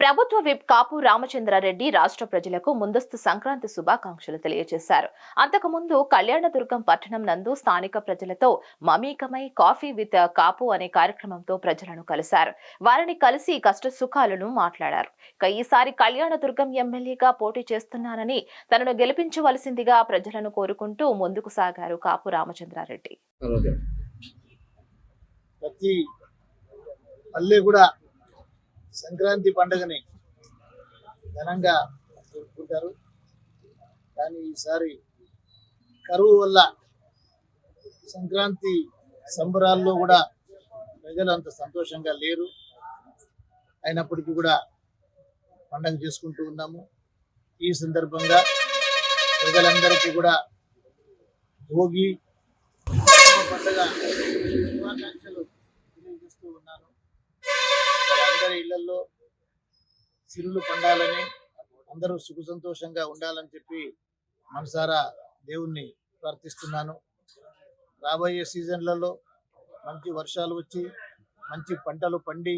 ప్రభుత్వ విప్ కాపు రామచంద్రారెడ్డి రాష్ట్ర ప్రజలకు ముందస్తు సంక్రాంతి శుభాకాంక్షలు తెలియజేశారు. అంతకుముందు కళ్యాణదుర్గం పట్టణం నందు స్థానిక ప్రజలతో మమేకమై కాఫీ విత్ కాపు అనే కార్యక్రమంతో ప్రజలను కలిశారు. వారిని కలిసి కష్ట సుఖాలను మాట్లాడారు. ఈసారి కళ్యాణదుర్గం ఎమ్మెల్యేగా పోటీ చేస్తున్నానని తనను గెలిపించవలసిందిగా ప్రజలను కోరుకుంటూ ముందుకు సాగారు కాపు రామచంద్రారెడ్డి. ప్రతి పల్లె కూడా సంక్రాంతి పండుగని ఘనంగా జరుపుకుంటారు. కానీ ఈసారి కరువు వల్ల సంక్రాంతి సంబరాల్లో కూడా ప్రజలు అంత సంతోషంగా లేరు. అయినప్పటికీ కూడా పండుగ చేసుకుంటూ ఉన్నాము. ఈ సందర్భంగా ప్రజలందరికీ కూడా భోగి పండుగ శుభాకాంక్షలు తెలియజేస్తూ ఉన్నాను. వాళ్ళందరి ఇళ్లలో సిరులు పండాలని, అందరూ సుఖ సంతోషంగా ఉండాలని చెప్పి మనసారా దేవుణ్ణి ప్రార్థిస్తున్నాను. రాబోయే సీజన్లలో మంచి వర్షాలు వచ్చి మంచి పంటలు పండి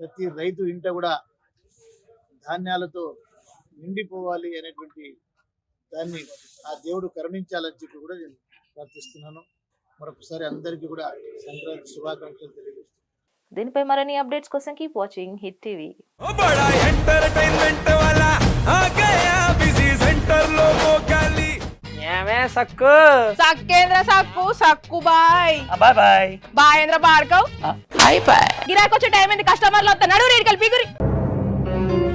ప్రతి రైతు ఇంట కూడా ధాన్యాలతో నిండిపోవాలి అనేటువంటి దాన్ని ఆ దేవుడు కరుణించాలని చెప్పి కూడా నేను ప్రార్థిస్తున్నాను. మరొకసారి అందరికీ కూడా సంక్రాంతి శుభాకాంక్షలు తెలియజేస్తున్నాను. దీనిపై మరిన్ని అప్డేట్స్ కోసం కీప్ వాచింగ్ హిట్ టీవీ. సక్కు సక్కేంద్ర సక్కు సక్కు బాయ్ బాయ్ బాయ్ బాయేంద్ర బార్కవ్ బాయ్ బాయ్. గిరాకొచ్చే టైం ఏంది? కస్టమర్లు వస్తున్నాడు, రేటు కలిపి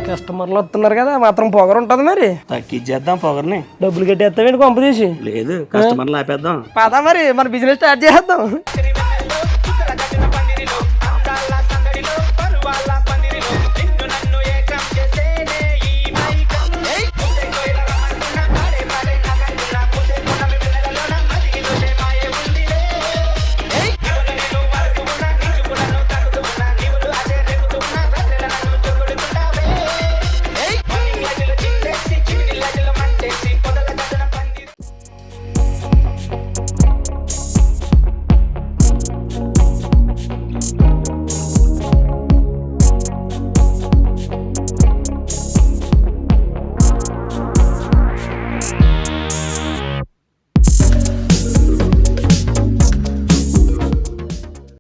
కస్టమర్లు వస్తున్నారు కదా, మాత్రం పొగరు ఉంటది. మరి తగ్గించేద్దాం పొగర్ని. డబ్బులు కట్టేస్తావేంటి కొంప తీసి? లేదు, కస్టమర్లు ఆపేద్దాం. పదా మరి మన బిజినెస్ స్టార్ట్ చేద్దాం.